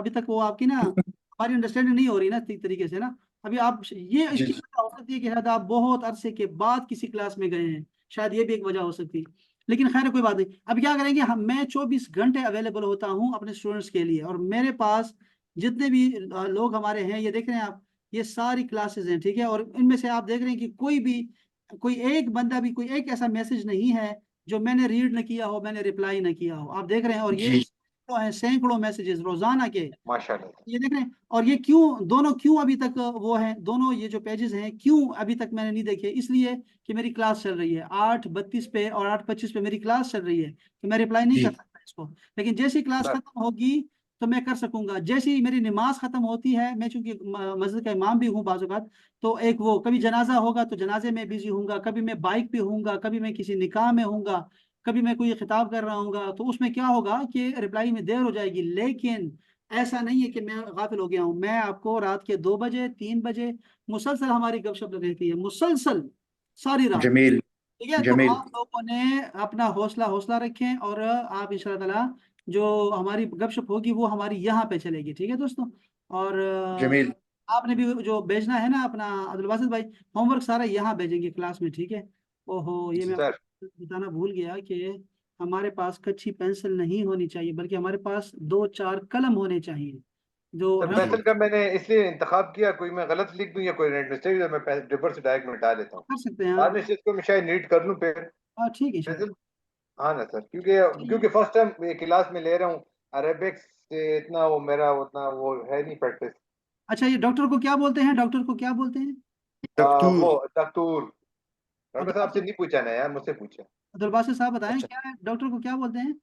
तक वो आपकी ना हमारी अंडरस्टैंडिंग नहीं हो रही ना ठीक तरीके से ना। अभी आप ये जी इसकी वजह हो सकती है कि शायद आप बहुत अरसे के बाद किसी क्लास में गए हैं, शायद ये भी एक वजह हो सकती है। लेकिन खैर कोई बात नहीं। अब क्या करेंगे हम, मैं 24 घंटे अवेलेबल होता हूँ अपने स्टूडेंट्स के लिए, और मेरे पास जितने भी लोग हमारे हैं, ये देख रहे हैं आप, ये सारी क्लासेस हैं, ठीक है। और इनमें से आप देख रहे हैं कि कोई एक बंदा भी, कोई एक ऐसा मैसेज नहीं है जो मैंने रीड न किया हो, मैंने रिप्लाई न किया हो, आप देख रहे हैं। और ये जी सैकड़ों मैसेजेस रोजाना के, माशाल्लाह। ये देख रहे हैं। और ये क्यों दोनों, क्यों अभी तक वो हैं दोनों, ये जो पेजेस हैं क्यों अभी तक मैंने नहीं देखे, इसलिए कि मेरी क्लास चल रही है 8:32 पे और 8:25 पे मेरी क्लास चल रही है, तो मैं रिप्लाई नहीं कर जी सकता इसको। लेकिन जैसी क्लास सर खत्म होगी तो मैं कर सकूंगा। जैसे ही मेरी नमाज खत्म होती है, मैं चूंकि मस्जिद का इमाम भी हूँ बाज़ औक़ात, तो एक वो कभी जनाजा होगा तो जनाजे में बिजी हूँगा, कभी मैं बाइक पे हूँगा, कभी मैं किसी निकाह में हूँगा, कभी मैं कोई खिताब कर रहा हूँगा, तो उसमें क्या होगा कि रिप्लाई में देर हो जाएगी। लेकिन ऐसा नहीं है कि मैं गाफिल हो गया हूँ। मैं आपको रात के 2 बजे 3 बजे मुसलसल हमारी गपशप रहती है, मुसलसल सारी रात, जमील ठीक है। तो जमील आप लोगों ने अपना हौसला हौसला रखें, और आप इंशाल्लाह ताला जो हमारी गपशप होगी वो हमारी यहाँ पे चलेगी, ठीक है दोस्तों। और जमील आपने भी जो भेजना है ना अपना अब्दुल बासित भाई, होमवर्क सारा यहाँ भेजेंगे क्लास में, ठीक है। ओहो, ये मैं सर आपको बताना भूल गया कि हमारे पास कच्ची पेंसिल नहीं होनी चाहिए, बल्कि हमारे पास 2-4 कलम होने चाहिए जो सर रंग। पेंसिल का मैंने इसलिए इंतखाब किया, कोई मैं गलत लिख दूं या कोई रेड मिस्टेक, मैं पेपर से डायरेक्ट मिटा देता हूँ। कर सकते हैं बाद आप। में से इसको मैं शायद नीट कर लूं फिर हाँ ठीक है शायद। पेंसिल। हाँ ना सर, क्योंकि चलिए। क्योंकि फर्स्ट टाइम ये क्लास में ले रहा हूँ, अरेबिक्स से इतना वो मेरा उतना वो है नहीं प्रैक्टिस। अच्छा, ये डॉक्टर को क्या बोलते हैं, डॉक्टर को क्या बोलते हैं? वो दस्तूर दस्तूर। डॉक्टर अब्दुल साहब से बासित, नहीं पूछा ना यार, मुझसे पूछा। अब्दुल बासित साहब बताएं अच्छा क्या है, डॉक्टर को क्या बोलते हैं?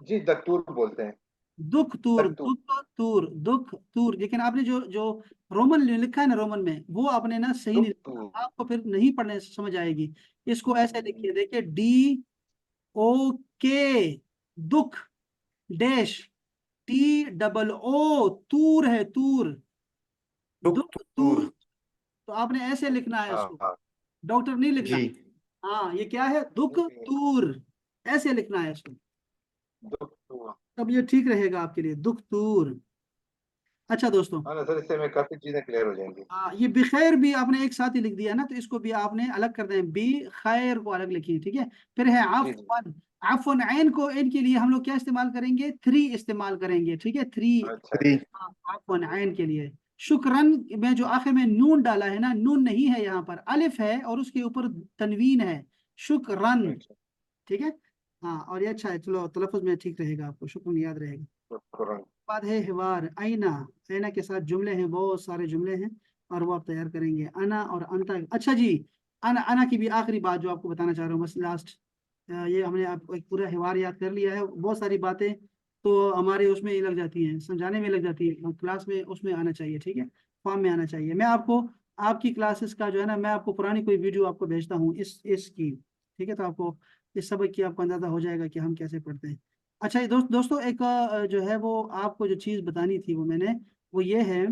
जी दस्तूर बोलते हैं। दुख तूर, दस्तूर। दुख तूर, दुख तूर। लेकिन आपने जो जो रोमन लिखा है ना, रोमन में, वो आपने ना सही नहीं दस्तूर। लिखा, आपको फिर नहीं पढ़ने से समझ आएगी। इसको ऐसे लिखिए, देखिए, DOK, दुख, डैश, TOO, तूर है, तूर, दुख तूर। दस्तूर तो आपने ऐसे लिखना है हाँ इसको, हाँ। डॉक्टर नहीं लिखना। जी हाँ, ये क्या है, दुख तूर, ऐसे लिखना है इसको, दस्तूर। तब ये ठीक रहेगा आपके लिए, दुख तूर। अच्छा दोस्तों, हाँ ना सर, इससे मैं काफी चीजें क्लियर हो जाएंगी। हाँ, ये बिखैर भी आपने एक साथ ही लिख दिया ना, तो इसको भी आपने अलग कर दें, बी खैर को अलग लिखिए, ठीक है। फिर है जी जी। आफवन, आफवन ऐन को, ऐन के लिए हम लोग क्या इस्तेमाल करेंगे, 3 इस्तेमाल करेंगे, ठीक है, 3। अच्छा थ्री आफवन ऐन के लिए। शुक्रन में जो आखिर में नून डाला है ना, नून नहीं है यहाँ पर, अलिफ है और उसके ऊपर तनवीन है, शुक्रन, अच्छा। ठीक है। हाँ, और ये अच्छा है, चलो तलफ़ुज़ में ठीक रहेगा, आपको शुक्र याद रहेगा। शुक्रान। बाद है हिवार, आईना, आईना के साथ जुमले हैं, बहुत सारे जुमले हैं, और वो आप तैयार करेंगे, अना और अंता। अच्छा जी, अना अना की भी आखिरी बात जो आपको बताना चाह रहा हूँ, बस लास्ट, ये हमने आपको एक पूरा हिवार याद कर लिया है, बहुत सारी बातें तो हमारे उसमें ही लग जाती हैं, समझाने में लग जाती है, क्लास में उसमें आना चाहिए, ठीक है, फॉर्म में आना चाहिए। मैं आपको आपकी क्लासेस का जो है ना, मैं आपको पुरानी कोई वीडियो आपको भेजता हूँ इसकी, ठीक है, तो आपको इस सबक की आपको अंदाजा हो जाएगा कि हम कैसे पढ़ते हैं। अच्छा, ये दोस्तों एक जो है वो आपको जो चीज़ बतानी थी वो मैंने, वो ये है,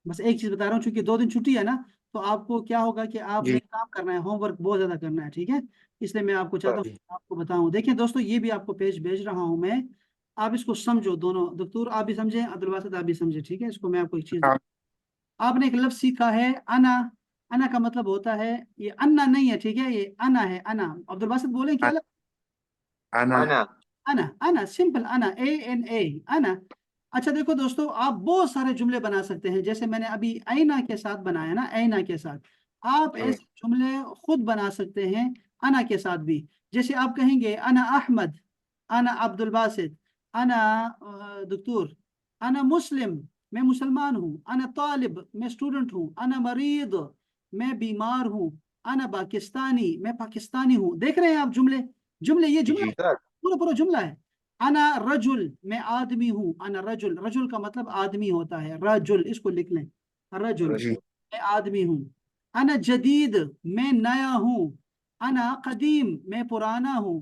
बस एक चीज़ बता रहा हूँ, चूंकि 2 दिन छुट्टी है ना, तो आपको क्या होगा कि आपने जी काम करना है, होमवर्क बहुत ज़्यादा करना है, ठीक है। इसलिए मैं आपको चाहता सर हूँ कि आपको बताऊँ। देखिए दोस्तों, ये भी आपको पेज भेज रहा हूँ मैं, आप इसको समझो दोनों, दस्तूर आप भी समझें, अब्दुल बासित आप भी समझे, ठीक है। इसको मैं आपको एक चीज़ हाँ आपने एक लफ्ज़ सीखा है, अना। अना का मतलब होता है, ये अन्ना नहीं है, ठीक है, ये अना है, अना। अब्दुल बासित बोले क्या? आना आना। अना, अना सिंपल, अना, ANA, अना। अच्छा देखो दोस्तों, आप बहुत सारे जुमले बना सकते हैं, जैसे मैंने अभी आईना के साथ बनाया ना, आईना के साथ आप जी ऐसे जुमले खुद बना सकते हैं, अना के साथ भी। जैसे आप कहेंगे, अना अहमद, अना अब्दुल बासित, अना दक्तूर, अना मुस्लिम, मैं मुसलमान हूँ, अना तालिब, मैं स्टूडेंट हूँ, अना मरीद, मैं बीमार हूँ, अना पाकिस्तानी, मैं पाकिस्तानी हूँ। देख रहे हैं आप जुमले, जुमले, ये जी जुमला जी सर। पूरा पूरा जुमला है। अना रजुल, मैं आदमी हूँ, अना रजुल, रजुल का मतलब आदमी होता है, रजुल इसको लिख लें, रजुल, जी मैं आदमी हूँ। अना जदीद, मैं नया हूँ। अना कदीम, मैं पुराना हूँ।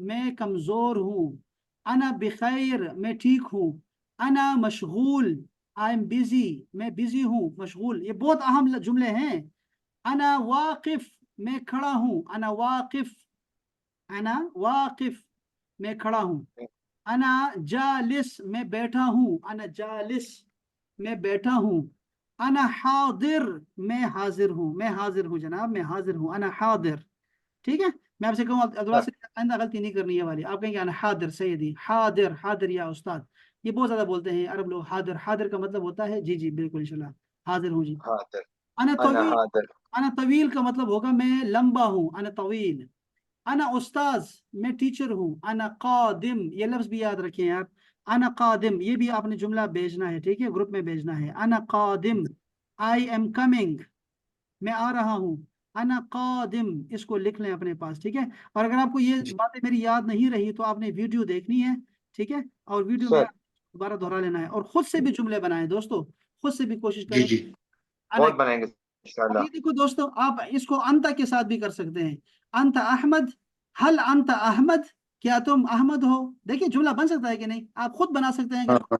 मैं कमजोर हूँ। अना बिखैर, मैं ठीक हूँ। अना मशगूल, आई एम बिजी, मैं बिजी हूँ, मशगूल। ये बहुत अहम जुमले हैं। अना वाकिफ, मैं खड़ा हूँ। अना वाकिफ, अना वाकिफ, मैं खड़ा हूँ। अना जालिस, मैं बैठा हूँ। अना जालिस, मैं बैठा हूँ। अना हाजिर, मैं हाजिर हूँ। मैं हाजिर हूँ जनाब, मैं हाजिर हूँ। अना हाजिर। ठीक है। मैं आपसे कहूँ अब्दुल्ला से आइंदा गलती नहीं करनी है वाली। आप कहेंगे अना हाजिर सैयदी, हाजिर, हाजिर या उस्ताद। ये बहुत ज्यादा बोलते हैं अरब लोग। हाजिर, हाजिर का मतलब होता है जी जी बिल्कुल इंशाल्लाह, हाजिर हूँ जी। हादर, अना अना तवील, हादर, अना तवील का मतलब होगा मैं लंबा हूँ। अना तवील। अना उस्ताज, मैं टीचर हूँ। अना कादिम, ये लफ्ज भी याद रखें आप। अना कादिम, ये भी आपने जुमला भेजना है, ठीक है, ग्रुप में भेजना है। अना कादिम, आई एम कमिंग, मैं आ रहा हूँ। अना कादिम, इसको लिख लें अपने पास, ठीक है। और अगर आपको ये जी बातें मेरी याद नहीं रही तो आपने वीडियो देखनी है, ठीक है, और वीडियो में सर, दोबारा दोहरा लेना है, और खुद से भी जुमले बनाएं दोस्तों, खुद से भी कोशिश जी करें। जी अना, बहुत बनाएंगे अब इंशाल्लाह। ये देखो दोस्तों, आप इसको अंता के साथ भी कर सकते हैं। अंत अहमद, हल अंत अहमद, क्या तुम अहमद हो। देखिए जुमला बन सकता है कि नहीं, आप खुद बना सकते हैं हाँ अगर। हाँ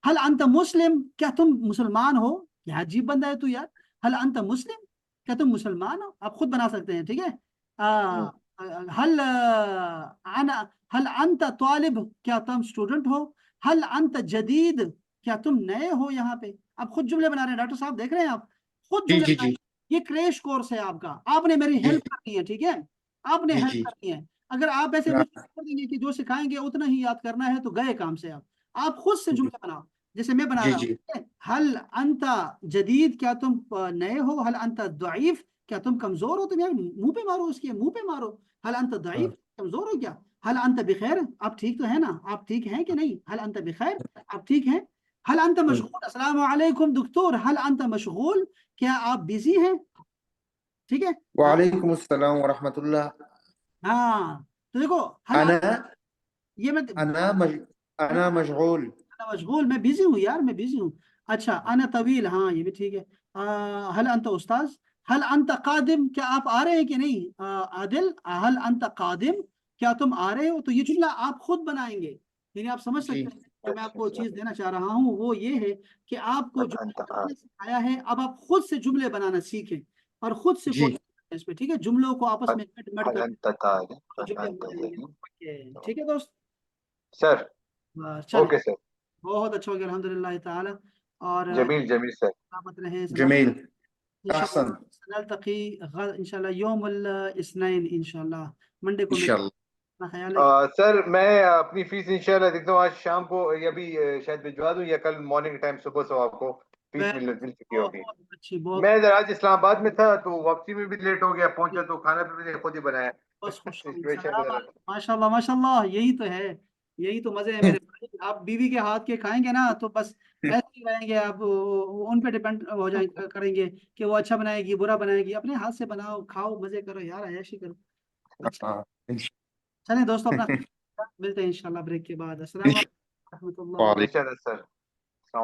हल अंत मुस्लिम, क्या तुम मुसलमान हो। क्या अजीब बंदा है तू यार। हल अंत मुस्लिम, क्या तुम मुसलमान हो, आप खुद बना सकते हैं, ठीक है। आ, हल अना, हल अंत तालिब, क्या तुम स्टूडेंट हो। हल अंत जदीद, क्या तुम नए हो यहाँ पे। आप खुद जुमले बना रहे हैं डॉक्टर साहब, देख रहे हैं आप, खुद जी जुमले जी बना रहे जी हैं। ये क्रैश कोर्स है आपका, आपने मेरी जी हेल्प करनी है, ठीक है। आपने जी हेल्प जी करनी है। अगर आप ऐसे हाँ, मुझे कर देंगे कि जो सिखाएंगे उतना ही याद करना है तो गए काम से आप खुद से जुमले बनाओ। जैसे मैं बना जी रहा हूँ, जी ठीक है? हल अंता जदीद, क्या तुम नए हो। हल अंता दईफ, क्या तुम कमजोर हो। तुम यार मुंह पे मारो, उसके मुंह पे मारो। हल अंता हाँ दईफ, कमजोर हो क्या। हल अंता बिखैर, आप ठीक तो है ना, आप ठीक हैं कि नहीं। हल अंता बिखैर, आप ठीक हैं। हल अंता हाँ। मशगूल, अस्सलाम वालेकुम दुक्तोर, हल अंता मशगूल, क्या आप बिजी हैं। ठीक है। हाँ वालेकुम अस्सलाम व रहमतुल्लाह। हाँ, तो देखो हल अना ये मैं अना मज, अना मशगूल। अना मशगूल, मैं बिजी हूँ यार, मैं बिजी हूँ। अच्छा, अना तवील, हाँ ये भी ठीक है। हल अंत उस्ताज, हल अंत कादिम, क्या आप आ रहे हैं कि नहीं। आदिल, हल अंत कादिम, क्या तुम आ रहे हो। तो ये जुमला आप खुद बनाएंगे, यानी आप समझ जी सकते हैं जो मैं अच्छा आपको सर, चीज देना चाह रहा हूँ वो ये है कि आपको हल जुमले अंत बनाना सिखाया है, अब आप खुद से जुमले बनाना सीखें और खुद से जी कोशिश करें इस पे, ठीक है। जुमलों को आपस में कट मट हल कर अंत तालिब, हल जुमले अंत बनाएंगे। ज़हीन। ओके, ठीक है दोस्त। सर, बस चले, ओके सर, बहुत अच्छा हो गया अल्हम्दुलिल्लाह ताला। और जमील जमील सर, सलामत रहे, सलामत जमील इंशाल्लाह। अहसन नल्तकी इंशाल्लाह यौमुल इस्नैन इंशाल्लाह, मंडे को मिलते हैं। इंशाल्लाह। अपना ख्याल रखिए। सर मैं अपनी फीस इंशाल्लाह देखता हूँ आज शाम को, या अभी शायद भिजवा दूँ या कल मॉर्निंग टाइम सुबह से आपको फीस वेरी मिल चुकी होगी। बहुत अच्छी, बहुत मैं इधर आज इस्लामाबाद में था तो वापसी में भी लेट हो गया, पहुंचा तो खाना भी मैंने खुद ही बनाया। बस खुश सिचुएशन सलाम। इधर। माशाल्लाह माशाल्लाह, यही तो है, यही तो मजे है मेरे भाई। आप बीवी के हाथ के खाएंगे ना तो बस ऐसे ही रहेंगे आप, उन पे डिपेंड हो जाएंगे, करेंगे कि वो अच्छा बनाएगी बुरा बनाएगी। अपने हाथ से बनाओ, खाओ, मजे करो यार, ऐशी करो। अच्छा, हाँ चलें दोस्तों, अपना मिलते हैं इंशाल्लाह ब्रेक के बाद। अस्सलाम वालेकुम रहमतुल्लाह। वालेकुम इंशाल्लाह सर।